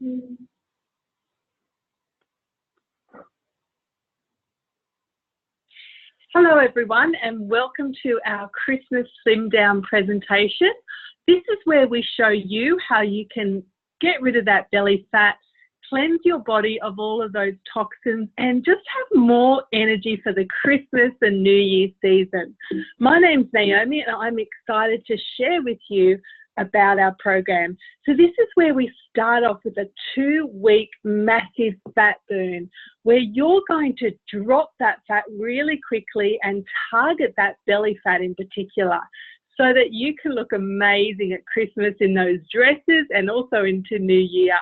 Mm. Hello everyone and welcome to our Christmas Slim Down presentation. This is where we show you how you can get rid of that belly fat, cleanse your body of all of those toxins and just have more energy for the Christmas and New Year season. My name's Naomi and I'm excited to share with you about our program. So this is where we start off with a 2-week massive fat burn where you're going to drop that fat really quickly and target that belly fat in particular so that you can look amazing at Christmas in those dresses and also into New Year.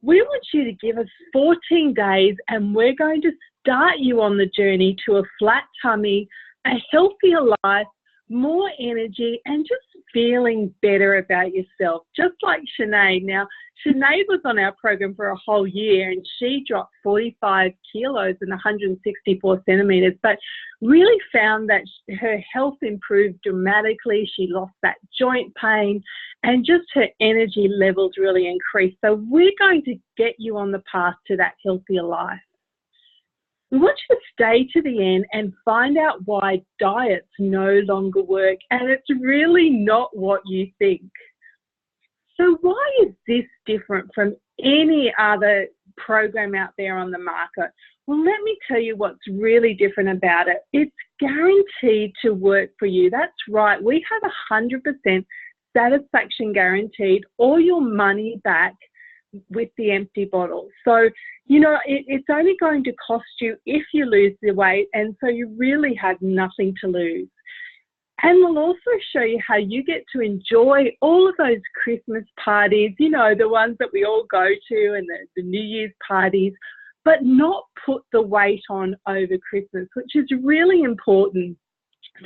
We want you to give us 14 days and we're going to start you on the journey to a flat tummy, a healthier life, more energy and just feeling better about yourself, just like Sinead. Now, Sinead was on our program for a whole year and she dropped 45 kilos and 164 centimetres, but really found that her health improved dramatically. She lost that joint pain and just her energy levels really increased. So we're going to get you on the path to that healthier life. We want you to stay to the end and find out why diets no longer work, and it's really not what you think. So why is this different from any other program out there on the market? Well, let me tell you what's really different about it. It's guaranteed to work for you. That's right. We have 100% satisfaction guaranteed, or your money back with the empty bottle. So, you know, it's only going to cost you if you lose the weight, and so you really have nothing to lose. And we'll also show you how you get to enjoy all of those Christmas parties, you know, the ones that we all go to and the New Year's parties, but not put the weight on over Christmas, which is really important.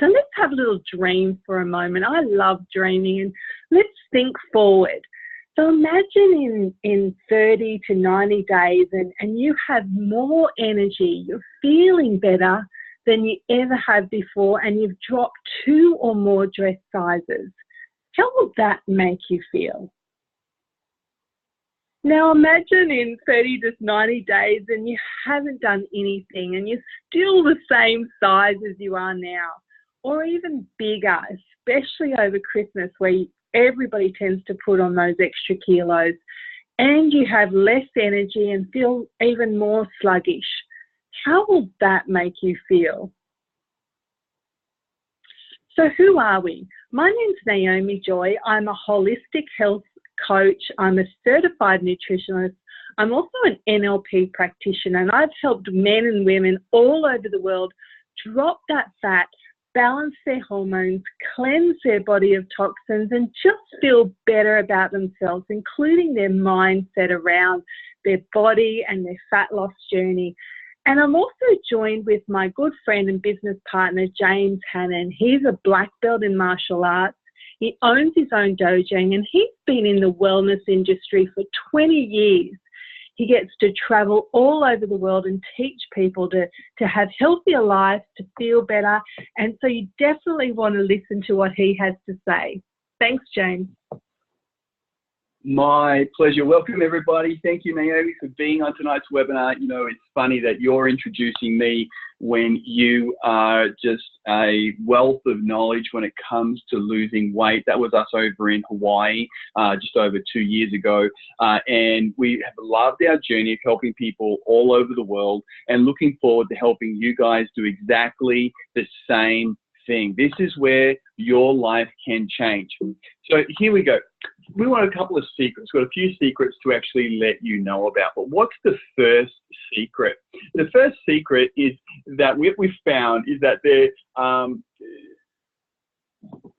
So let's have a little dream for a moment. I love dreaming, and let's think forward. So imagine in 30 to 90 days and you have more energy, you're feeling better than you ever have before, and you've dropped 2 or more dress sizes. How will that make you feel? Now imagine in 30 to 90 days and you haven't done anything and you're still the same size as you are now, or even bigger, especially over Christmas where everybody tends to put on those extra kilos, and you have less energy and feel even more sluggish. How will that make you feel? So who are we? My name's Naomi Joy. I'm a holistic health coach. I'm a certified nutritionist. I'm also an NLP practitioner, and I've helped men and women all over the world drop that fat, balance their hormones, cleanse their body of toxins, and just feel better about themselves, including their mindset around their body and their fat loss journey. And I'm also joined with my good friend and business partner, James Hannon. He's a black belt in martial arts. He owns his own dojo, and he's been in the wellness industry for 20 years. He gets to travel all over the world and teach people to have healthier lives, to feel better. And so you definitely want to listen to what he has to say. Thanks, James. My pleasure. Welcome, everybody. Thank you, Naomi, for being on tonight's webinar. You know, it's funny that you're introducing me when you are just a wealth of knowledge when it comes to losing weight. That was us over in Hawaii just over 2 years ago. And we have loved our journey of helping people all over the world and looking forward to helping you guys do exactly the same thing. This is where your life can change. So here we go. We want a couple of secrets. We've got a few secrets to actually let you know about. But what's the first secret? The first secret is that what we've found is that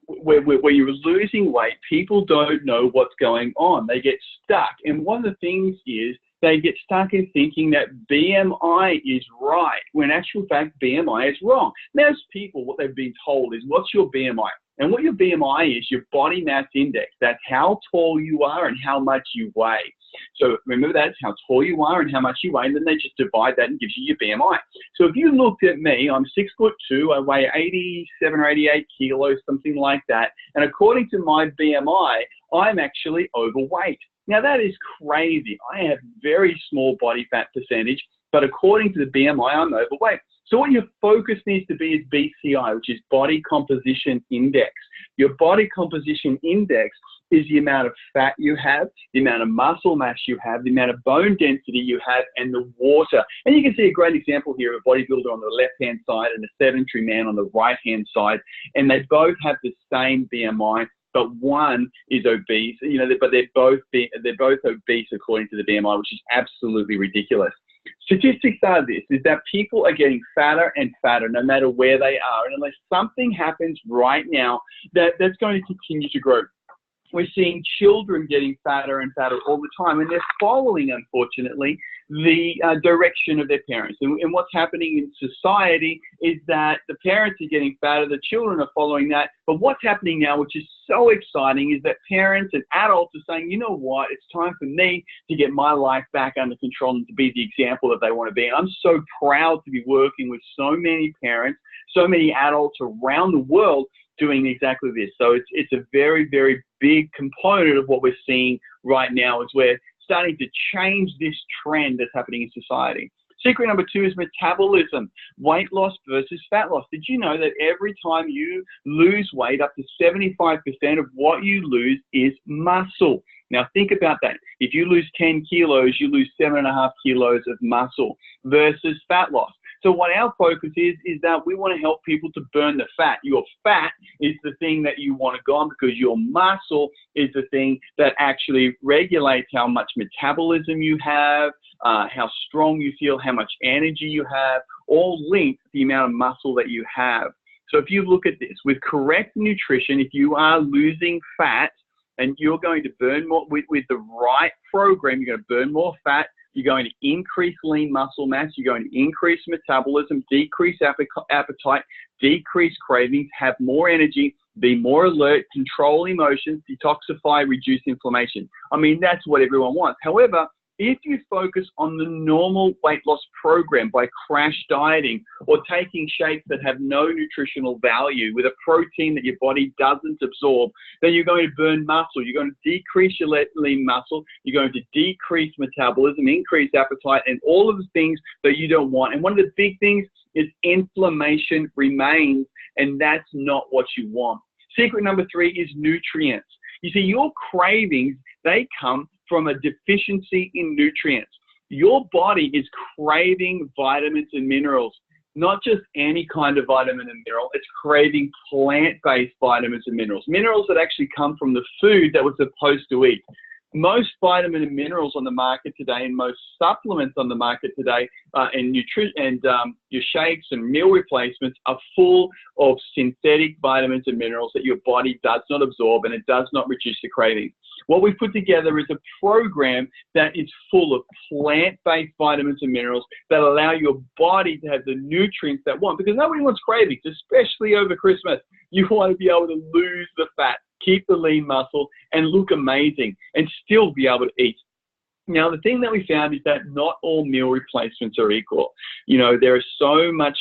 where you're losing weight, people don't know what's going on. They get stuck. And one of the things is they get stuck in thinking that BMI is right, when in actual fact, BMI is wrong. Most people, what they've been told is, what's your BMI? And what your BMI is, your body mass index. That's how tall you are and how much you weigh. So remember, that's how tall you are and how much you weigh, and then they just divide that and gives you your BMI. So if you looked at me, I'm 6'2", I weigh 87 or 88 kilos, something like that. And according to my BMI, I'm actually overweight. Now that is crazy. I have very small body fat percentage, but according to the BMI, I'm overweight. So what your focus needs to be is BCI, which is body composition index. Your body composition index is the amount of fat you have, the amount of muscle mass you have, the amount of bone density you have, and the water. And you can see a great example here of a bodybuilder on the left-hand side and a sedentary man on the right-hand side, and they both have the same BMI, but one is obese. You know, but they're both obese according to the BMI, which is absolutely ridiculous. Statistics are this, is that people are getting fatter and fatter no matter where they are. And unless something happens right now, that's going to continue to grow. We're seeing children getting fatter and fatter all the time, and they're following, unfortunately, the direction of their parents. And what's happening in society is that the parents are getting fatter, the children are following that. But what's happening now, which is so exciting, is that parents and adults are saying, you know what, it's time for me to get my life back under control and to be the example that they want to be. And I'm so proud to be working with so many parents, so many adults around the world doing exactly this. So it's a very, very big component of what we're seeing right now is we're starting to change this trend that's happening in society. Secret number 2 is metabolism, weight loss versus fat loss. Did you know that every time you lose weight, up to 75% of what you lose is muscle? Now think about that. If you lose 10 kilos, you lose 7.5 kilos of muscle versus fat loss. So what our focus is that we want to help people to burn the fat. Your fat is the thing that you want to go on because your muscle is the thing that actually regulates how much metabolism you have, how strong you feel, how much energy you have, all linked to the amount of muscle that you have. So if you look at this, with correct nutrition, if you are losing fat and you're going to burn more with the right program, you're going to burn more fat, you're going to increase lean muscle mass, you're going to increase metabolism, decrease appetite, decrease cravings, have more energy, be more alert, control emotions, detoxify, reduce inflammation. I mean, that's what everyone wants. However, if you focus on the normal weight loss program by crash dieting or taking shakes that have no nutritional value with a protein that your body doesn't absorb, then you're going to burn muscle. You're going to decrease your lean muscle. You're going to decrease metabolism, increase appetite, and all of the things that you don't want. And one of the big things is inflammation remains, and that's not what you want. Secret number 3 is nutrients. You see, your cravings, they come from a deficiency in nutrients. Your body is craving vitamins and minerals, not just any kind of vitamin and mineral. It's craving plant-based vitamins and minerals, minerals that actually come from the food that we're supposed to eat. Most vitamin and minerals on the market today and most supplements on the market today and your shakes and meal replacements are full of synthetic vitamins and minerals that your body does not absorb and it does not reduce the craving. What we've put together is a program that is full of plant-based vitamins and minerals that allow your body to have the nutrients that want, because nobody wants cravings, especially over Christmas. You want to be able to lose the fat, keep the lean muscle, and look amazing, and still be able to eat. Now, the thing that we found is that not all meal replacements are equal. You know, there's so much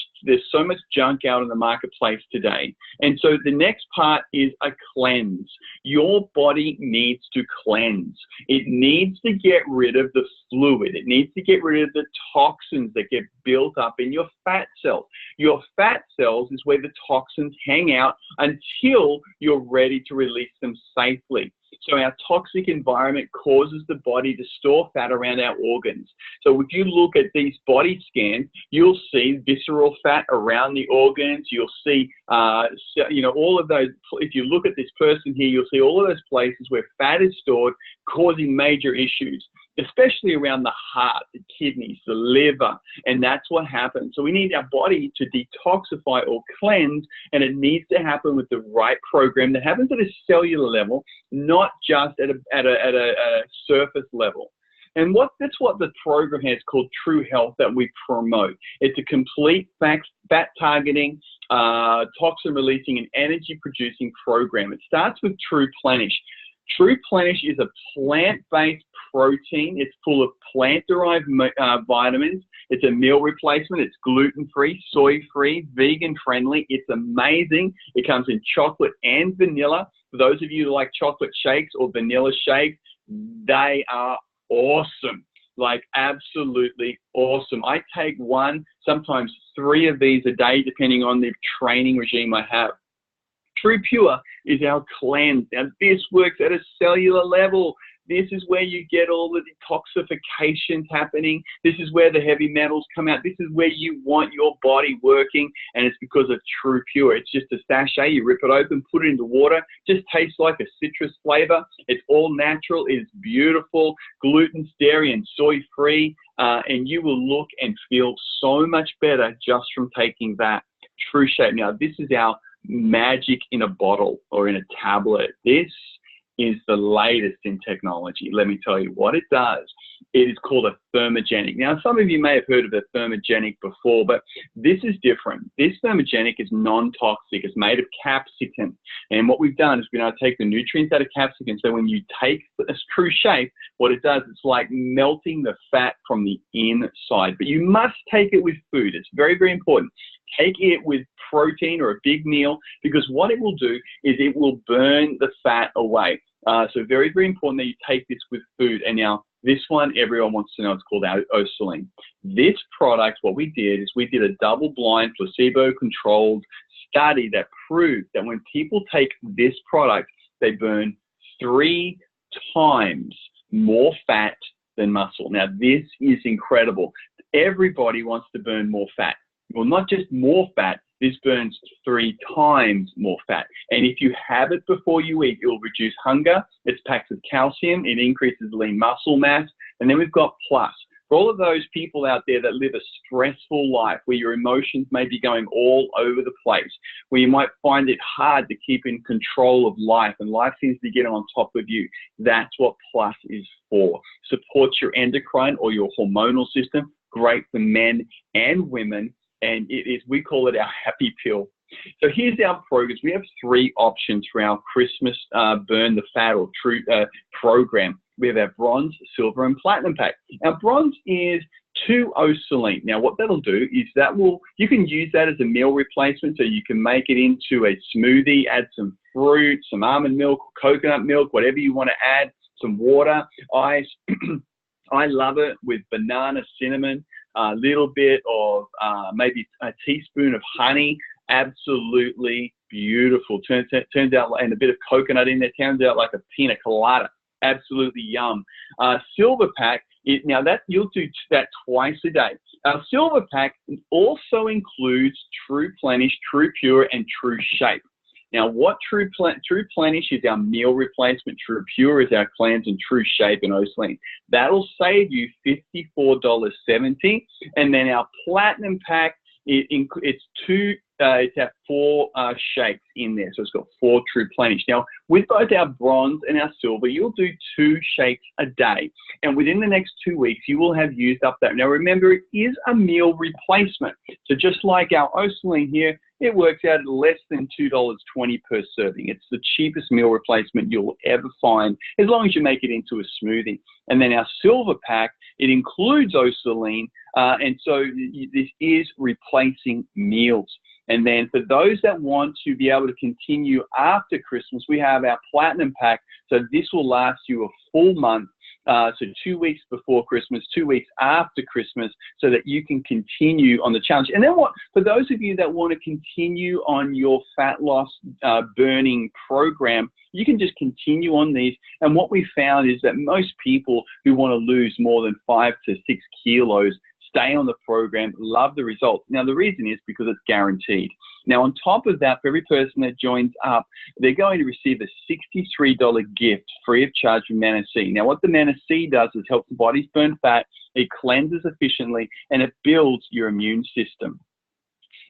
junk out in the marketplace today. And so the next part is a cleanse. Your body needs to cleanse. It needs to get rid of the fluid. It needs to get rid of the toxins that get built up in your fat cells. Your fat cells is where the toxins hang out until you're ready to release them safely. So our toxic environment causes the body to store fat around our organs. So if you look at these body scans, you'll see visceral fat around the organs. You'll see, all of those. If you look at this person here, you'll see all of those places where fat is stored, causing major issues, especially around the heart, the kidneys, the liver, and that's what happens. So we need our body to detoxify or cleanse, and it needs to happen with the right program that happens at a cellular level, not just at a surface level. And that's what the program has called True Health that we promote. It's a complete fat targeting, toxin releasing, and energy producing program. It starts with True Plenish. True Plenish is a plant-based protein. It's full of plant-derived vitamins. It's a meal replacement. It's gluten-free, soy-free, vegan-friendly. It's amazing. It comes in chocolate and vanilla. For those of you who like chocolate shakes or vanilla shakes, they are awesome. Like absolutely awesome. I take 1, sometimes 3 of these a day, depending on the training regime I have. True Pure is our cleanse. Now, this works at a cellular level. This is where you get all the detoxifications happening. This is where the heavy metals come out. This is where you want your body working, and it's because of True Pure. It's just a sachet. You rip it open, put it into water. Just tastes like a citrus flavor. It's all natural. It's beautiful, gluten, dairy, and soy-free, and you will look and feel so much better just from taking that True Shape. Now, this is our magic in a bottle or in a tablet. This is the latest in technology. Let me tell you what it does. It is called a thermogenic. Now, some of you may have heard of a thermogenic before, but this is different. This thermogenic is non-toxic. It's made of capsicum. And what we've done is we're going to take the nutrients out of capsicum. So when you take a True Shape, what it does, it's like melting the fat from the inside. But you must take it with food. It's very, very important. Take it with protein or a big meal, because what it will do is it will burn the fat away. So very, very important that you take this with food. And now this one, everyone wants to know, it's called Osaline. This product, what we did is we did a double-blind, placebo-controlled study that proved that when people take this product, they burn 3 times more fat than muscle. Now, this is incredible. Everybody wants to burn more fat. Well, not just more fat, this burns 3 times more fat. And if you have it before you eat, it will reduce hunger. It's packed with calcium. It increases lean muscle mass. And then we've got Plus. For all of those people out there that live a stressful life, where your emotions may be going all over the place, where you might find it hard to keep in control of life and life seems to be getting on top of you, that's what Plus is for. Supports your endocrine or your hormonal system. Great for men and women. And it is, we call it our happy pill. So here's our programs. We have 3 options for our Christmas Burn the Fat or True program. We have our bronze, silver, and platinum pack. Our bronze is 2 Osaline. Now, what that'll do is you can use that as a meal replacement, so you can make it into a smoothie, add some fruit, some almond milk, coconut milk, whatever you want to add, some water, ice. I love it with banana, cinnamon, a little bit of maybe a teaspoon of honey. Absolutely beautiful. Turns out, and a bit of coconut in there, turns out like a pina colada. Absolutely yum. Silver pack, now that you'll do that twice a day. Our silver pack also includes True Plenish, True Pure, and True Shape. Now, what True Plenish is our meal replacement, True Pure is our cleanse, and True Shape and Osaline. That'll save you $54.70. And then our platinum pack, it's our 4 shakes in there. So it's got 4 True Plenish. Now, with both our bronze and our silver, you'll do 2 shakes a day. And within the next 2 weeks, you will have used up that. Now, remember, it is a meal replacement. So just like our Osaline here, it works out at less than $2.20 per serving. It's the cheapest meal replacement you'll ever find, as long as you make it into a smoothie. And then our silver pack, it includes Osaline, and so this is replacing meals. And then for those that want to be able to continue after Christmas, we have our platinum pack. So this will last you a full month. So 2 weeks before Christmas, 2 weeks after Christmas, so that you can continue on the challenge. And then for those of you that want to continue on your fat loss burning program, you can just continue on these. And what we found is that most people who want to lose more than 5 to 6 kilos stay on the program, love the results. Now, the reason is because it's guaranteed. Now, on top of that, for every person that joins up, they're going to receive a $63 gift free of charge from MNC. Now, what the MNC does is help the bodies burn fat, it cleanses efficiently, and it builds your immune system.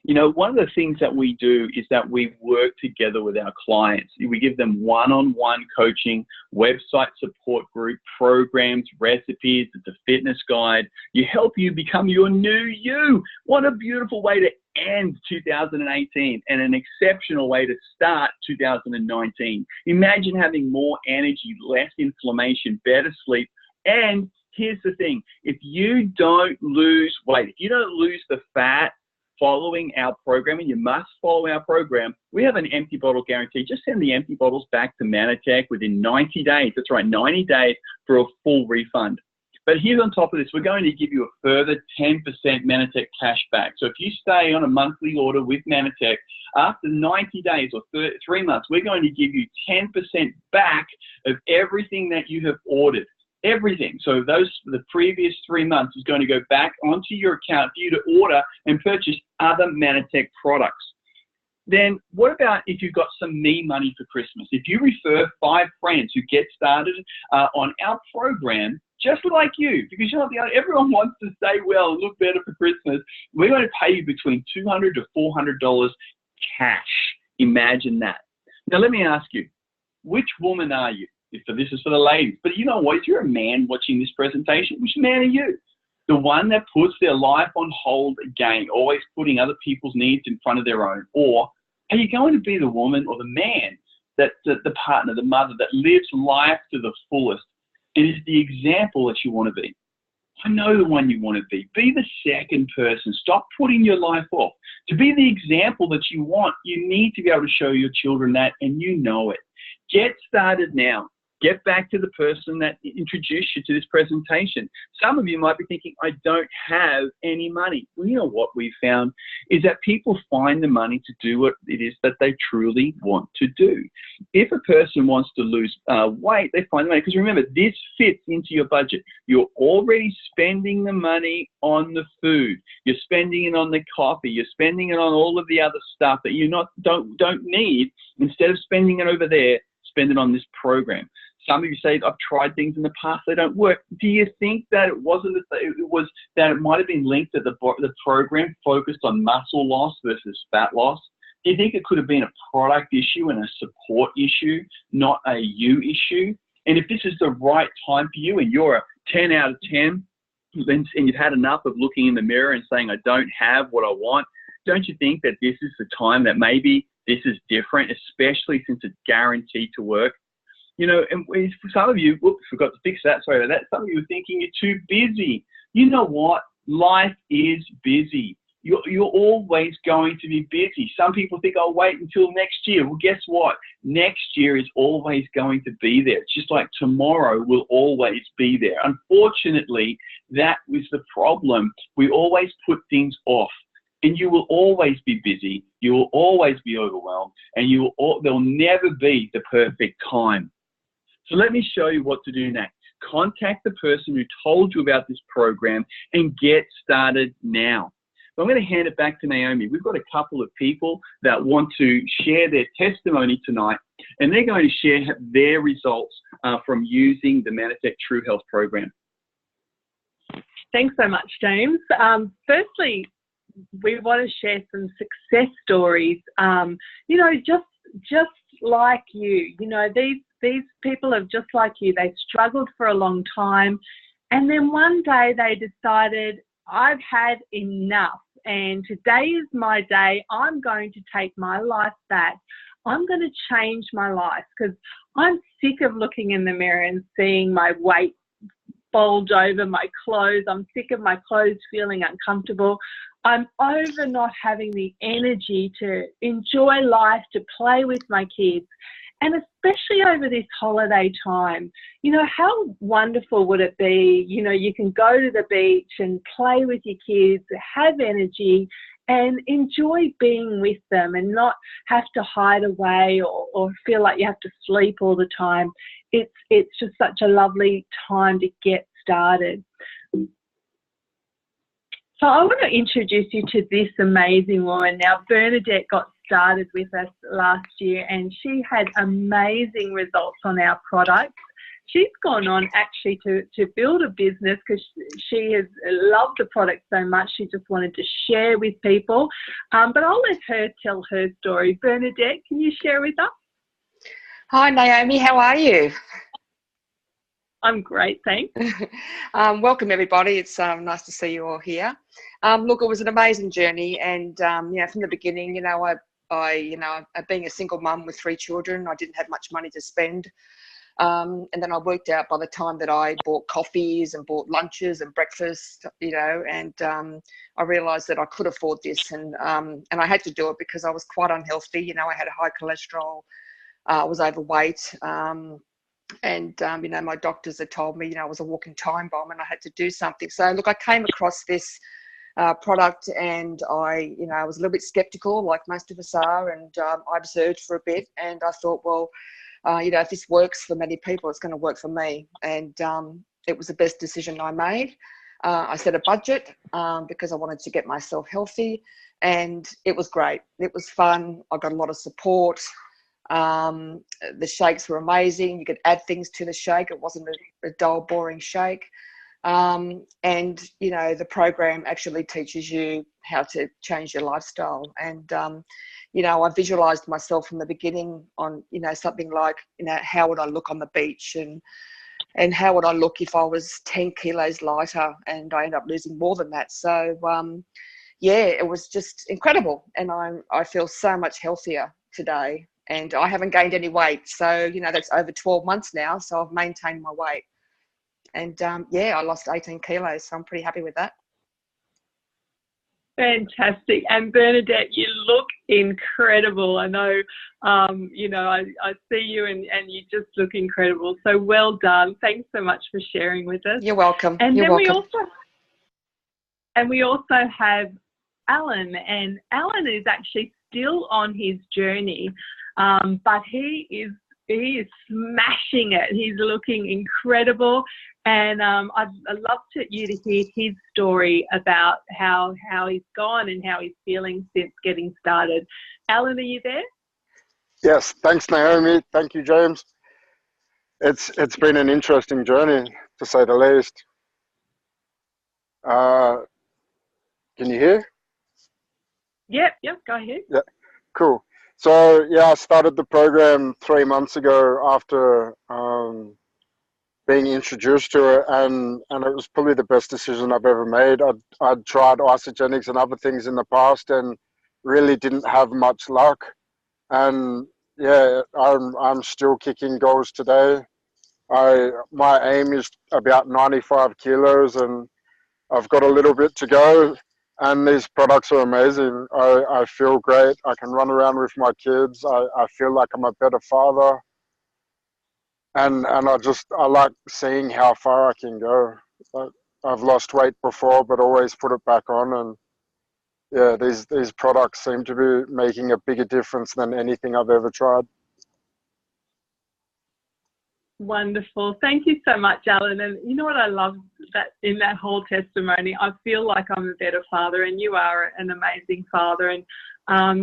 You know, one of the things that we do is that we work together with our clients. We give them one-on-one coaching, website support group, programs, recipes. It's a fitness guide. You help you become your new you. What a beautiful way to end 2018 and an exceptional way to start 2019. Imagine having more energy, less inflammation, better sleep. And here's the thing. If you don't lose weight, if you don't lose the fat, following our program, and you must follow our program, we have an empty bottle guarantee. Just send the empty bottles back to Manatech within 90 days. That's right, 90 days for a full refund. But here's on top of this, we're going to give you a further 10% Manatech cash back. So if you stay on a monthly order with Manatech, after 90 days or 3 months, we're going to give you 10% back of everything that you have ordered. Everything. So the previous 3 months is going to go back onto your account for you to order and purchase other Manatech products. Then what about if you've got some me money for Christmas? If you refer 5 friends who get started on our program, just like you, because everyone wants to stay well and look better for Christmas, we're going to pay you between $200 to $400 cash. Imagine that. Now, let me ask you, which woman are you? This is for the ladies. But you know what? If you're a man watching this presentation, which man are you? The one that puts their life on hold again, always putting other people's needs in front of their own? Or are you going to be the woman or the man, that the partner, the mother, that lives life to the fullest and is the example that you want to be? I know the one you want to be. Be the second person. Stop putting your life off. To be the example that you want, you need to be able to show your children that, and you know it. Get started now. Get back to the person that introduced you to this presentation. Some of you might be thinking, I don't have any money. Well, you know what we found is that people find the money to do what it is that they truly want to do. If a person wants to lose weight, they find the money. Because remember, this fits into your budget. You're already spending the money on the food. You're spending it on the coffee. You're spending it on all of the other stuff that you don't need. Instead of spending it over there, spend it on this program. Some of you say, I've tried things in the past, they don't work. Do you think that it might have been linked that the program focused on muscle loss versus fat loss? Do you think it could have been a product issue and a support issue, not a you issue? And if this is the right time for you and you're a 10 out of 10, and you've had enough of looking in the mirror and saying, I don't have what I want, don't you think that this is the time that maybe this is different, especially since it's guaranteed to work? You know, and for some of you, whoops, forgot to fix that, sorry about that. Some of you are thinking you're too busy. You know what? Life is busy. You're always going to be busy. Some people think, I'll wait until next year. Well, guess what? Next year is always going to be there. It's just like tomorrow will always be there. Unfortunately, that was the problem. We always put things off. And you will always be busy. You will always be overwhelmed. And there'll never be the perfect time. So let me show you what to do next. Contact the person who told you about this program and get started now. So I'm going to hand it back to Naomi. We've got a couple of people that want to share their testimony tonight, and they're going to share their results from using the Manatech True Health program. Thanks so much, James. Firstly, we want to share some success stories. You know, just like you, these people are just like you. They struggled for a long time, and then one day they decided, I've had enough, and today is my day. I'm going to take my life back. I'm going to change my life because I'm sick of looking in the mirror and seeing my weight bulge over my clothes. I'm sick of my clothes feeling uncomfortable. I'm over not having the energy to enjoy life, to play with my kids. And especially over this holiday time, how wonderful would it be? You can go to the beach and play with your kids, have energy, and enjoy being with them and not have to hide away or feel like you have to sleep all the time. It's just such a lovely time to get started. So I want to introduce you to this amazing woman. Now, Bernadette got started with us last year and she had amazing results on our products. She's gone on actually to build a business because she has loved the product so much. She just wanted to share with people. But I'll let her tell her story. Bernadette, can you share with us? Hi, Naomi. How are you? I'm great, thanks. Welcome, everybody. It's nice to see you all here. Look, it was an amazing journey, and from the beginning, being a single mum with 3 children, I didn't have much money to spend. And then I worked out by the time that I bought coffees and bought lunches and breakfast, you know, and I realised that I could afford this, and I had to do it because I was quite unhealthy. You know, I had a high cholesterol, I was overweight, and you know, my doctors had told me, you know, I was a walking time bomb and I had to do something. So look, I came across this product, and I, you know, I was a little bit skeptical, like most of us are, and I observed for a bit, and I thought, well, you know, if this works for many people, it's going to work for me. And it was the best decision I made. I set a budget because I wanted to get myself healthy, and it was great. It was fun. I got a lot of support. The shakes were amazing. You could add things to the shake. It wasn't a dull, boring shake. And, you know, the program actually teaches you how to change your lifestyle. And, you know, I visualized myself from the beginning on, you know, something like, you know, how would I look on the beach, and how would I look if I was 10 kilos lighter, and I ended up losing more than that. So, yeah, it was just incredible. And I feel so much healthier today, and I haven't gained any weight. So, you know, that's over 12 months now. So I've maintained my weight. And yeah, I lost 18 kilos. So I'm pretty happy with that. Fantastic. And Bernadette, you look incredible. I know, you know, I see you and you just look incredible. So well done. Thanks so much for sharing with us. You're welcome. And You're then welcome. we also have Alan, and Alan is actually still on his journey, but he is smashing it. He's looking incredible. And I'd love you to hear his story about how he's gone and how he's feeling since getting started. Alan, are you there? Yes, thanks, Naomi. Thank you, James. It's been an interesting journey, to say the least. Can you hear? Yep, go ahead. Yeah, cool. So yeah, I started the program 3 months ago after being introduced to it, and it was probably the best decision I've ever made. I'd tried isogenics and other things in the past and really didn't have much luck. And yeah, I'm still kicking goals today. My aim is about 95 kilos, and I've got a little bit to go. And these products are amazing. I feel great. I can run around with my kids. I feel like I'm a better father. And I like seeing how far I can go. I've lost weight before, but always put it back on. And yeah, these products seem to be making a bigger difference than anything I've ever tried. Wonderful. Thank you so much, Alan. And you know what I love that in that whole testimony, I feel like I'm a better father, and you are an amazing father. And,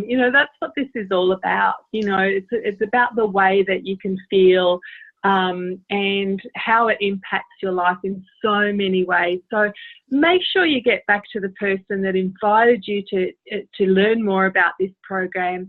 you know, that's what this is all about. You know, it's about the way that you can feel and how it impacts your life in so many ways. So make sure you get back to the person that invited you to learn more about this program.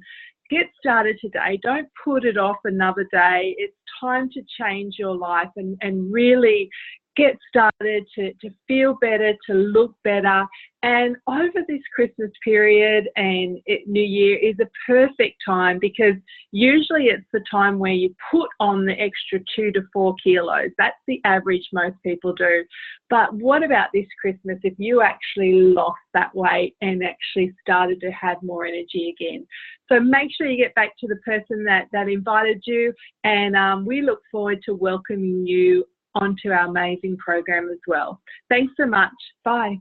Get started today. Don't put it off another day. It's time to change your life and really get started to feel better, to look better. And over this Christmas period and New Year is a perfect time, because usually it's the time where you put on the extra 2 to 4 kilos. That's the average most people do. But what about this Christmas if you actually lost that weight and actually started to have more energy again? So make sure you get back to the person that invited you, and we look forward to welcoming you onto our amazing program as well. Thanks so much. Bye.